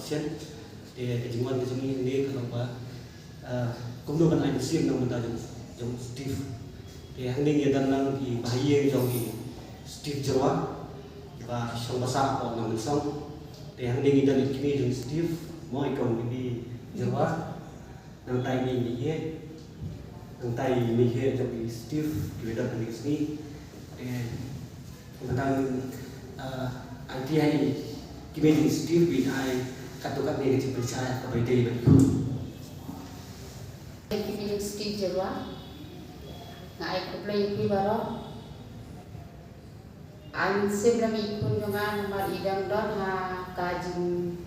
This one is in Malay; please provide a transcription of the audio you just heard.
chen để jingwan ke jumi ni kalau ba cũng đâu anh siêng nang benda jong Steve để hang ding yedan nang di bahaya jong di Steve Jawa và song basa ko nang song để hang ding yedan kimi jong Steve moi kong di Jawa nang tai mi ye nang tai mi ye jong di Steve yedan nang sini tentang ITI kimi jong Steve bi ai katukat ni ke percaya kepada dia Kimi Steve Jawa ngai kuplay ki baro an sebelum ikut dengan nomor idam don ha kajin